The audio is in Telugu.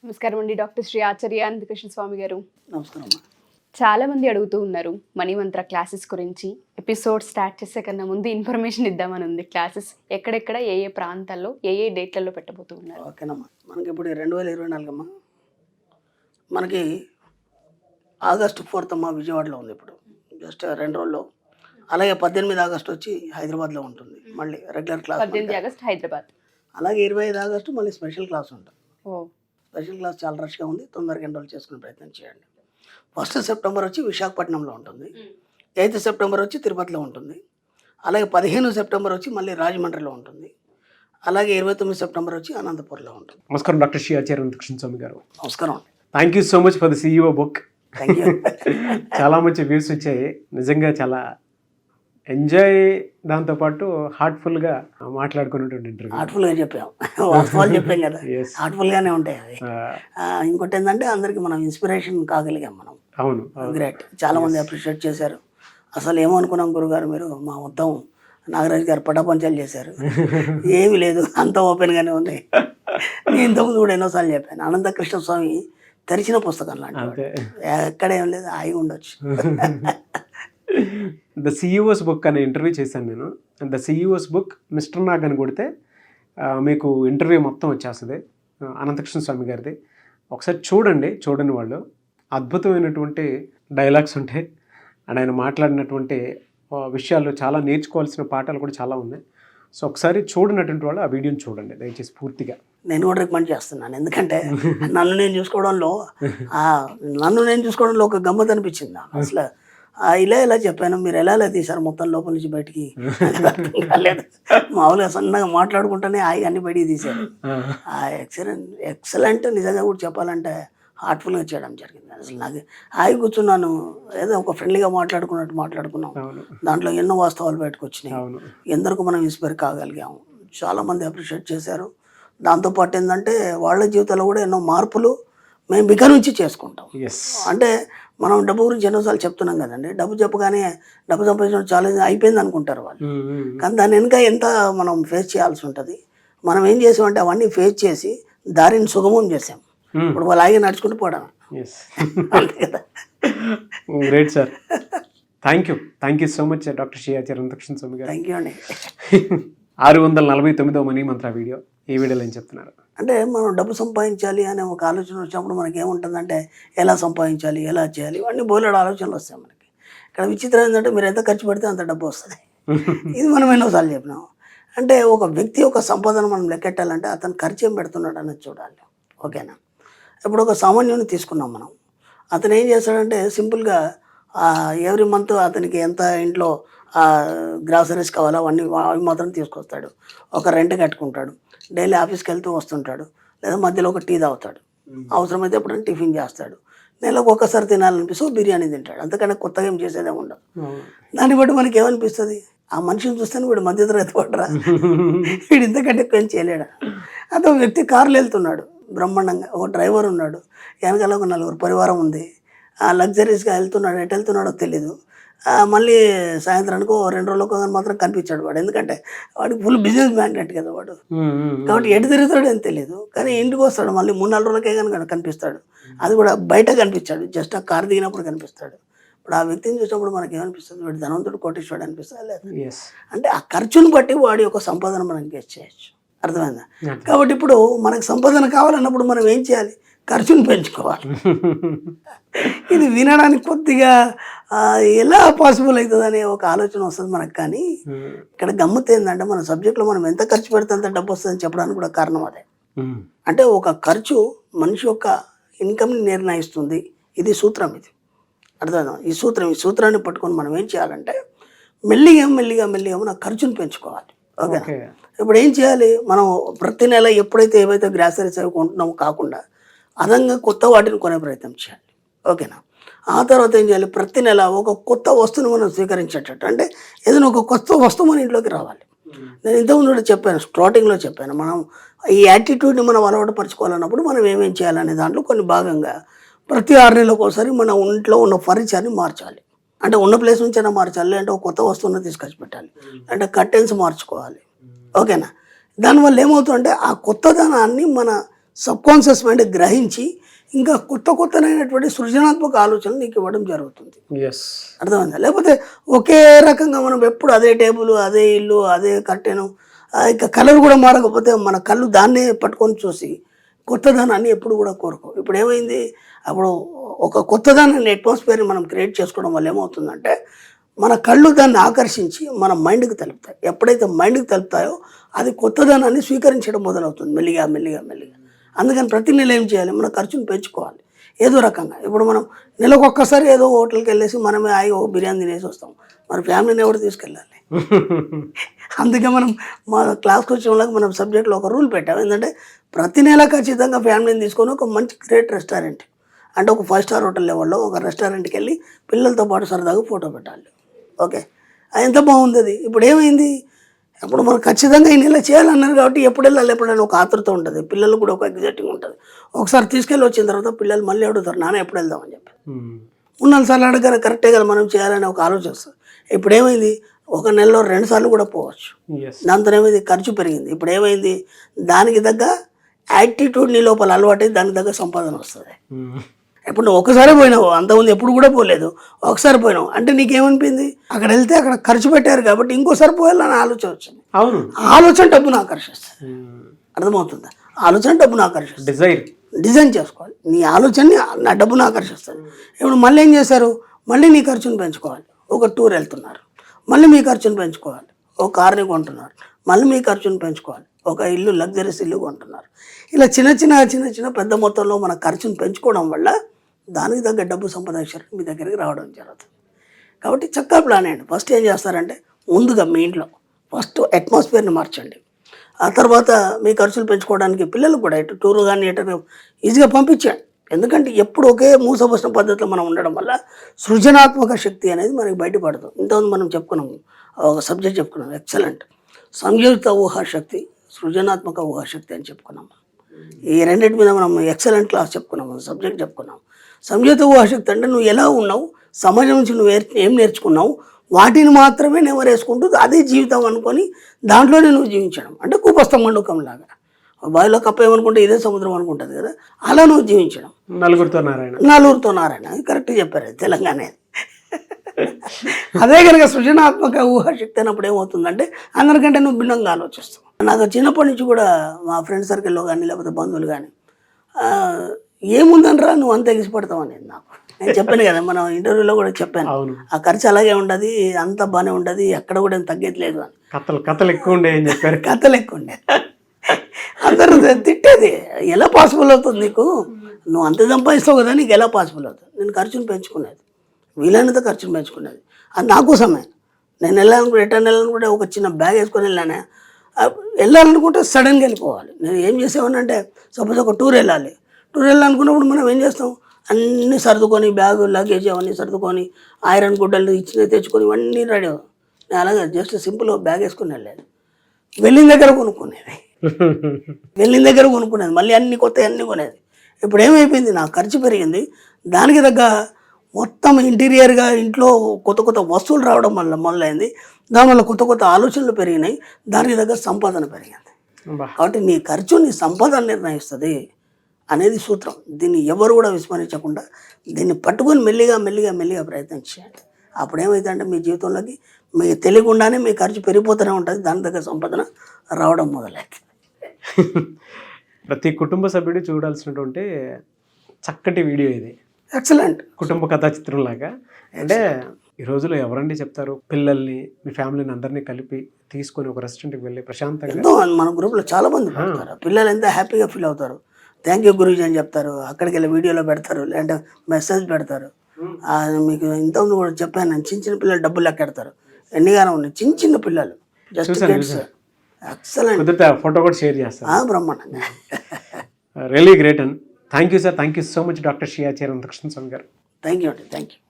నమస్కారం అండి డాక్టర్ శ్రీ ఆచార్య అనంతకృష్ణ స్వామి గారు. నమస్కారం అమ్మా. చాలా మంది అడుగుతూ ఉన్నారు మనీ మంత్ర క్లాసెస్ గురించి. ఎపిసోడ్ స్టార్ట్ చేసే కన్నా ముందు ఇన్ఫర్మేషన్ ఇద్దామని ఉంది. క్లాసెస్ ఎక్కడెక్కడ ఏ ఏ ప్రాంతాల్లో ఏ ఏ డేట్లలో పెట్టబోతూ ఉన్నారు? ఓకేనమ్మా. మనకి ఇప్పుడు 2024 అమ్మా. మనకి ఆగస్టు 4th అమ్మా విజయవాడలో ఉంది. ఇప్పుడు జస్ట్ 2 రోజుల్లో. అలాగే 18 ఆగస్టు వచ్చి హైదరాబాద్లో ఉంటుంది. మళ్ళీ రెగ్యులర్ క్లాస్ 18 ఆగస్ట్ హైదరాబాద్. అలాగే 25 ఆగస్టు మళ్ళీ స్పెషల్ క్లాస్ ఉంటుంది. ఓ స్పెషల్ క్లాస్ చాలా రష్గా ఉంది. తొందరగా ఎన్రోల్ చేసుకునే ప్రయత్నం చేయండి. 1 సెప్టెంబర్ వచ్చి విశాఖపట్నంలో ఉంటుంది. 8 సెప్టెంబర్ వచ్చి తిరుపతిలో ఉంటుంది. అలాగే 15 సెప్టెంబర్ వచ్చి మళ్ళీ రాజమండ్రిలో ఉంటుంది. అలాగే 29 సెప్టెంబర్ వచ్చి అనంతపూర్లో ఉంటుంది. నమస్కారం డాక్టర్ శ్రీ ఆచార్య అనంతకృష్ణ స్వామి గారు. నమస్కారం అండి. Thank you so much for the CEO book. Thank you. చాలా మంచి వ్యూస్ వచ్చాయి. నిజంగా చాలా ఎంజాయ్, దాంతోపాటు హార్ట్ఫుల్గా మాట్లాడుకున్నటువంటి ఇంటర్వ్యూ. హార్ట్ఫుల్గా చెప్పాం, వాస్తవాలు చెప్పాం కదా. Yes. హార్ట్ఫుల్గానే ఉంటాయి అవి. ఇంకోటి ఏంటంటే అందరికి మనం ఇన్స్పిరేషన్ కాగలిగాం మనం. అవును. గ్రేట్. చాలా మంది అప్రిషియేట్ చేశారు. అసలు ఏమనుకున్నాం గురుగారు, మీరు మా మొత్తం నాగరాజు గారు పటాపంచాలు చేశారు. ఏమీ లేదు, అంత ఓపెన్గానే ఉంది. నేను ఇంతకుముందు కూడా ఎన్నోసార్లు చెప్పాను, అనంతకృష్ణ స్వామి తెరిచిన పుస్తకం లాంటి, ఎక్కడేం లేదు, హాయిగా ఉండొచ్చు. ద CEO's బుక్ అనే ఇంటర్వ్యూ చేశాను నేను. The CEO's book mister Nag అని కొడితే మీకు ఇంటర్వ్యూ మొత్తం వచ్చేస్తుంది. అనంతకృష్ణ స్వామి గారిది ఒకసారి చూడండి వాళ్ళు. అద్భుతమైనటువంటి డైలాగ్స్ ఉంటాయి. అండ్ ఆయన మాట్లాడినటువంటి విషయాలు, చాలా నేర్చుకోవాల్సిన పాఠాలు కూడా చాలా ఉన్నాయి. సో ఒకసారి చూడనటువంటి వాళ్ళు ఆ వీడియోని చూడండి దయచేసి పూర్తిగా. నేను కూడా రికమెండ్ చేస్తున్నాను. ఎందుకంటే నన్ను నేను చూసుకోవడంలో ఒక గమ్మత్ అనిపించింది నాకు. అసలు ఇలా చెప్పాను, మీరు ఎలా తీశారు మొత్తం లోపల నుంచి బయటికి కాలేదు. మామూలుగా సన్నగా మాట్లాడుకుంటూనే హాయిగా అన్ని బయటికి తీశారు. ఎక్సలెంట్. నిజంగా కూడా చెప్పాలంటే హార్ట్ఫుల్గా చేయడం జరిగింది. అసలు నాకు హాయి కూర్చున్నాను, ఏదో ఒక ఫ్రెండ్లీగా మాట్లాడుకున్నాం. దాంట్లో ఎన్నో వాస్తవాలు బయటకు వచ్చినాయి. ఎందరికీ మనం ఇన్స్పైర్ కాగలిగాము. చాలామంది అప్రిషియేట్ చేశారు. దాంతోపాటు ఏంటంటే వాళ్ళ జీవితంలో కూడా ఎన్నో మార్పులు మేము ఇక నుంచి చేసుకుంటాం. అంటే మనం డబ్బు గురించి ఎన్నోసార్లు చెప్తున్నాం కదండి. డబ్బు చెప్పగానే డబ్బు సంపాదించడం చాలా అయిపోయింది అనుకుంటారు వాళ్ళు. కానీ దాని వెనుక ఎంత మనం ఫేస్ చేయాల్సి ఉంటుంది. మనం ఏం చేసామంటే అవన్నీ ఫేస్ చేసి దారిని సుగమం చేసాం. ఇప్పుడు వాళ్ళు ఆగి నడుచుకుంటూ పోవడం. అంతే కదా. Great sir. Thank you so much doctor Shri Acharya Ananthakrishna Swamy garu. Thank you అండి. 649వ మనీ మంత్ర వీడియో. ఈ వీడియోలో ఏం చెప్తున్నారు అంటే, మనం డబ్బు సంపాదించాలి అనే ఒక ఆలోచన వచ్చినప్పుడు మనకి ఏముంటుందంటే, ఎలా సంపాదించాలి, ఎలా చేయాలి, ఇవన్నీ బోలెడు ఆలోచనలు వస్తాయి మనకి. ఇక్కడ విచిత్రం ఏంటంటే, మీరు ఎంత ఖర్చు పెడితే అంత డబ్బు వస్తుంది. ఇది మనం ఎన్నోసార్లు చెప్పినాం. అంటే ఒక వ్యక్తి యొక్క సంపదను మనం లెక్కెట్టాలంటే అతను ఖర్చు ఏం పెడుతున్నాడు అనేది చూడాలి. ఓకేనా? ఇప్పుడు ఒక సామాన్యుని తీసుకున్నాం మనం. అతను ఏం చేస్తాడంటే సింపుల్గా ఎవ్రీ మంత్ అతనికి ఎంత ఇంట్లో గ్రాసరీస్ కావాలో అవి మాత్రం తీసుకొస్తాడు. ఒక రెంట్ కట్టుకుంటాడు. డైలీ ఆఫీస్కి వెళ్తూ వస్తుంటాడు. లేదా మధ్యలో ఒక టీ తాగుతాడు. అవసరమైతే ఎప్పుడైనా టిఫిన్ చేస్తాడు. నెలకు ఒక్కసారి తినాలనిపిస్తే బిర్యానీ తింటాడు. అంతకన్నా కొత్తగా ఏం చేసేదే ఉండదు. దాన్ని బట్టి మనకి ఏమనిపిస్తుంది, ఆ మనిషిని చూస్తేనే వీడు మధ్యతరగతి పడరా, వీడు ఇంతకంటే ఎక్కువ ఏం చేయలేడా. అదే ఒక వ్యక్తి కారులో వెళ్తున్నాడు బ్రహ్మాండంగా, ఒక డ్రైవర్ ఉన్నాడు, వెనకాల ఒక 4 పరివారం ఉంది, లగ్జరీస్గా వెళ్తున్నాడు. ఎటు వెళ్తున్నాడో తెలీదు. మళ్ళీ సాయంత్రానికి 2 రోజులకు మాత్రం కనిపించాడు వాడు. ఎందుకంటే వాడికి ఫుల్ బిజినెస్ మ్యాగ్నెట్ కదా వాడు. కాబట్టి ఎటు తిరుగుతాడు అని తెలియదు. కానీ ఇంటికి వస్తాడు మళ్ళీ 3-4 రోజులకే కనుక కనిపిస్తాడు. అది కూడా బయట కనిపించాడు, జస్ట్ ఆ కారు దిగినప్పుడు కనిపిస్తాడు. ఇప్పుడు ఆ వ్యక్తిని చూసినప్పుడు మనకి ఏమనిపిస్తుంది, వాడు ధనవంతుడు కోటీశ్వరుడు అనిపిస్తుంది లేదు. అంటే ఆ ఖర్చును బట్టి వాడి యొక్క సంపాదన మనం గెస్ చేయొచ్చు. అర్థమైందా? కాబట్టి ఇప్పుడు మనకు సంపాదన కావాలన్నప్పుడు మనం ఏం చేయాలి, ఖర్చును పెంచుకోవాలి. ఇది వినడానికి కొద్దిగా ఎలా పాసిబుల్ అవుతుంది అనే ఒక ఆలోచన వస్తుంది మనకు. కానీ ఇక్కడ గమ్మత్ ఏంటంటే, మన సబ్జెక్ట్లో మనం ఎంత ఖర్చు పెడితే అంత డబ్బు వస్తుందని చెప్పడానికి కూడా కారణం అదే. అంటే ఒక ఖర్చు మనిషి యొక్క ఇన్కమ్ని నిర్ణయిస్తుంది. ఇది సూత్రం. ఇది అర్థమైందా? ఈ సూత్రాన్ని పట్టుకొని మనం ఏం చేయాలంటే మెల్లిగా మన ఖర్చును పెంచుకోవాలి. ఓకేనా? ఇప్పుడు ఏం చేయాలి, మనం ప్రతి నెల ఎప్పుడైతే ఏవైతే గ్రాసరీస్ అవి కొంటున్నామో కాకుండా అదనంగా కొత్త వాటిని కొనే ప్రయత్నం చేయాలి. ఓకేనా? ఆ తర్వాత ఏం చేయాలి, ప్రతి నెల ఒక కొత్త వస్తువును మనం స్వీకరించేటట్టు, అంటే ఏదైనా ఒక కొత్త వస్తువు మన ఇంట్లోకి రావాలి. నేను ఇంతకుముందు కూడా చెప్పాను, స్టార్టింగ్లో చెప్పాను, మనం ఈ యాటిట్యూడ్ని మనం అలవాటు పరచుకోవాలన్నప్పుడు మనం ఏమేం చేయాలనే దాంట్లో కొన్ని భాగంగా ప్రతి 6 నెలలకు ఒకసారి మన ఇంట్లో ఉన్న ఫర్నిచర్ని మార్చాలి. అంటే ఉన్న ప్లేస్ నుంచి అయినా మార్చాలి, అంటే ఒక కొత్త వస్తువుని తీసుకొచ్చి పెట్టాలి, అంటే కర్టెన్స్ మార్చుకోవాలి. ఓకేనా? దానివల్ల ఏమవుతుందంటే ఆ కొత్తదనాన్ని మన సబ్కాన్షియస్ మైండ్ గ్రహించి ఇంకా కొత్తనైనటువంటి సృజనాత్మక ఆలోచనలు నీకు ఇవ్వడం జరుగుతుంది. ఎస్, అర్థమైందా? లేకపోతే ఒకే రకంగా మనం ఎప్పుడు అదే టేబుల్, అదే ఇల్లు, అదే కట్టెను, ఇంకా కలర్ కూడా మారకపోతే మన కళ్ళు దాన్నే పట్టుకొని చూసి కొత్తదనాన్ని ఎప్పుడు కూడా కోరుకో. ఇప్పుడు ఏమైంది, అప్పుడు ఒక కొత్తదనాన్ని అట్మాస్ఫియర్ని మనం క్రియేట్ చేసుకోవడం వల్ల ఏమవుతుందంటే మన కళ్ళు దాన్ని ఆకర్షించి మన మైండ్కి తెలుపుతాయి. ఎప్పుడైతే మైండ్కి తెలుపుతాయో అది కొత్తదనాన్ని స్వీకరించడం మొదలవుతుంది మెల్లిగా మెల్లిగా మెల్లిగా. అందుకని ప్రతి నెల ఏం చేయాలి, మన ఖర్చును పెంచుకోవాలి ఏదో రకంగా. ఇప్పుడు మనం నెలకు ఒక్కసారి ఏదో హోటల్కి వెళ్ళేసి మనమే హాయిగా ఒక బిర్యానీ తినేసి వస్తాం, మన ఫ్యామిలీని ఎవరు తీసుకెళ్ళాలి? అందుకే మనం మా క్లాస్కి వచ్చిన వాళ్ళకి మనం సబ్జెక్ట్లో ఒక రూల్ పెట్టాం, ఏంటంటే ప్రతి నెల ఖచ్చితంగా ఫ్యామిలీని తీసుకొని ఒక మంచి గ్రేట్ రెస్టారెంట్, అంటే ఒక 5 స్టార్ హోటల్ లెవెల్లో ఒక రెస్టారెంట్కి వెళ్ళి పిల్లలతో పాటు సరదాగా ఫోటో పెట్టాలి. ఓకే, అది ఎంత బాగుంది. అది ఇప్పుడు ఏమైంది, అప్పుడు మనం ఖచ్చితంగా ఈ నెల చేయాలన్నారు కాబట్టి ఎప్పుడు వెళ్ళాలి ఎప్పుడైనా ఒక ఆతృత ఉంటుంది, పిల్లలు కూడా ఒక ఎగ్జైటింగ్ ఉంటుంది. ఒకసారి తీసుకెళ్ళి వచ్చిన తర్వాత పిల్లలు మళ్ళీ అడుగుతారు, నాన్న ఎప్పుడు వెళ్దామని చెప్పి. 3-4 సార్లు అడగానే కరెక్టే కదా మనం చేయాలని ఒక ఆలోచన వస్తుంది. ఇప్పుడు ఏమైంది, ఒక నెలలో 2 సార్లు కూడా పోవచ్చు. దాంతో ఏమైంది, ఖర్చు పెరిగింది. ఇప్పుడు ఏమైంది, దానికి తగ్గ యాటిట్యూడ్ నీ లోపల అలవాటు, దానికి తగ్గ సంపాదన వస్తుంది. ఇప్పుడు నువ్వు ఒకసారి పోయినావు, అంతకుముందు ఎప్పుడు కూడా పోలేదు, ఒకసారి పోయినావు అంటే నీకేమనిపింది, అక్కడ వెళ్తే అక్కడ ఖర్చు పెట్టారు కాబట్టి ఇంకోసారి పోయాలని ఆలోచన వచ్చింది. అవును, ఆలోచన డబ్బును ఆకర్షిస్తుంది. అర్థమవుతుందా? ఆలోచన డబ్బును ఆకర్షిస్తుంది. డిజైన్ చేసుకోవాలి నీ ఆలోచనని, నా డబ్బును ఆకర్షిస్తుంది. ఇప్పుడు మళ్ళీ ఏం చేశారు, మళ్ళీ నీ ఖర్చును పెంచుకోవాలి. ఒక టూర్ వెళ్తున్నారు, మళ్ళీ మీ ఖర్చును పెంచుకోవాలి. ఒక కార్ని కొంటున్నారు, మళ్ళీ మీ ఖర్చును పెంచుకోవాలి. ఒక ఇల్లు, లగ్జరీస్ ఇల్లు కొంటున్నారు. ఇలా చిన్న చిన్న పెద్ద మొత్తంలో మన ఖర్చును పెంచుకోవడం వల్ల దానికి తగ్గ డబ్బు సంపాదించారు మీ దగ్గరికి రావడం జరుగుతుంది. కాబట్టి చక్కగా ప్లాన్ అయ్యండి. ఫస్ట్ ఏం చేస్తారంటే ముందుగా మీ ఇంట్లో ఫస్ట్ అట్మాస్ఫియర్ని మార్చండి. ఆ తర్వాత మీ ఖర్చులు పెంచుకోవడానికి పిల్లలు కూడా ఎటు టూర్ కానీ ఎటు ఈజీగా పంపించండి. ఎందుకంటే ఎప్పుడు ఒకే మూసపోసిన పద్ధతిలో మనం ఉండడం వల్ల సృజనాత్మక శక్తి అనేది మనకి బయటపడుతుంది. ఇంతకుముందు మనం చెప్పుకున్నాము, ఒక సబ్జెక్ట్ చెప్పుకున్నాం, ఎక్సలెంట్ సంయోజిత ఊహాశక్తి, సృజనాత్మక ఊహాశక్తి అని చెప్పుకున్నాము. ఈ రెండింటి మీద మనం ఎక్సలెంట్ క్లాస్ చెప్పుకున్నాము, సబ్జెక్ట్ చెప్పుకున్నాం. సంయోజిత ఊహాశక్తి అంటే నువ్వు ఎలా ఉన్నావు, సమాజం నుంచి నువ్వు ఏం నేర్చుకున్నావు, వాటిని మాత్రమే నెవరేసుకుంటూ అదే జీవితం అనుకొని దాంట్లోనే నువ్వు జీవించడం. అంటే కూపస్థ మండూకం లాగా బావిలో కప్ప ఏమనుకుంటే ఇదే సముద్రం అనుకుంటుంది కదా, అలా నువ్వు జీవించడం. నలుగురితో నారాయణ అది కరెక్ట్ చెప్పారు, తెలంగాణ. అదే కనుక సృజనాత్మక ఊహాశక్తి అన్నప్పుడు ఏమవుతుందంటే అందరికంటే నువ్వు భిన్నంగా ఆలోచిస్తావు. నాకు చిన్నప్పటి నుంచి కూడా మా ఫ్రెండ్ సర్కిల్లో కానీ లేకపోతే బంధువులు కానీ ఏముందనరా నువ్వు అంత ఎగిసిపడతావు అనేది నాకు. నేను చెప్పాను కదా, మనం ఇంటర్వ్యూలో కూడా చెప్పాను, ఆ ఖర్చు అలాగే ఉండదు, అంత బాగానే ఉండదు, ఎక్కడ కూడా ఏం తగ్గట్లేదు అని. కథలు ఎక్కువ ఉండే అని చెప్పారు. కథలు ఎక్కువ ఉండే, అందరూ తిట్టేది. ఎలా పాసిబుల్ అవుతుంది నీకు, నువ్వు అంత సంపాదిస్తావు కదా, నీకు ఎలా పాసిబుల్ అవుతుంది? నేను ఖర్చును పెంచుకునేది, వీలైనంత ఖర్చును పెంచుకునేది. అది నా కోసమే. నేను రిటర్న్ వెళ్ళాలనుకుంటే ఒక చిన్న బ్యాగ్ వేసుకొని వెళ్ళాలనుకుంటే సడన్గా వెళ్ళిపోవాలి. నేను ఏం చేసేవానంటే సపోజ్ ఒక టూర్ వెళ్ళాలనుకున్నప్పుడు మనం ఏం చేస్తాం, అన్నీ సర్దుకొని బ్యాగు లగేజ్ అవన్నీ సర్దుకొని ఐరన్ గుడ్డలు ఇచ్చిన తెచ్చుకొని ఇవన్నీ రెడీ అవ్వం. నేను అలాగే జస్ట్ సింపుల్గా బ్యాగ్ వేసుకొని వెళ్ళేది. వెళ్ళిన దగ్గర కొనుక్కునేది, మళ్ళీ అన్ని కొత్త అన్నీ కొనేది. ఇప్పుడు ఏమైపోయింది, నా ఖర్చు పెరిగింది, దానికి తగ్గ మొత్తం ఇంటీరియర్గా ఇంట్లో కొత్త వస్తువులు రావడం వల్ల మొదలైంది. దానివల్ల కొత్త ఆలోచనలు పెరిగినాయి, దానికి తగ్గ సంపాదన పెరిగింది. కాబట్టి నీ ఖర్చు నీ సంపాదన నిర్ణయిస్తుంది అనేది సూత్రం. దీన్ని ఎవరు కూడా విస్మరించకుండా దీన్ని పట్టుకొని మెల్లిగా ప్రయత్నం చేయండి. అప్పుడు ఏమవుతుందంటే మీ జీవితంలోకి మీకు తెలియకుండానే మీ ఖర్చు పెరిగిపోతూనే ఉంటుంది, దాని దగ్గర సంపాదన రావడం మొదలవుతుంది. ప్రతి కుటుంబ సభ్యుడు చూడాల్సినటువంటి చక్కటి వీడియో ఇది. ఎక్సలెంట్ కుటుంబ కథా చిత్రం లాగా. అంటే ఈ రోజులో ఎవరండి చెప్తారు, పిల్లల్ని మీ ఫ్యామిలీని అందరినీ కలిపి తీసుకొని ఒక రెస్టారెంట్కి వెళ్ళి ప్రశాంతంగా. ఎంతో మన గ్రూప్లో చాలా మంది పెడతారు, పిల్లలు ఎంత హ్యాపీగా ఫీల్ అవుతారు. థ్యాంక్ యూ గురూజీ అని చెప్తారు, అక్కడికి వెళ్ళి వీడియోలో పెడతారు, లేదంటే మెసేజ్ పెడతారు. మీకు ఇంతకుముందు కూడా చెప్పాను, నేను చిన్న పిల్లలు డబ్బులు లెక్కెడతారు, ఎన్నిగానో ఉన్నాయి చిన్న పిల్లలు, జస్ట్ ఎక్సలెంట్. ఫోటో కూడా షేర్ చేస్తాను, బ్రహ్మాండంగా. Really great and thank you sir, thank you so much doctor Shiyacheri Ananthakrishna Swamy garu. Thank you అండి, థ్యాంక్ యూ.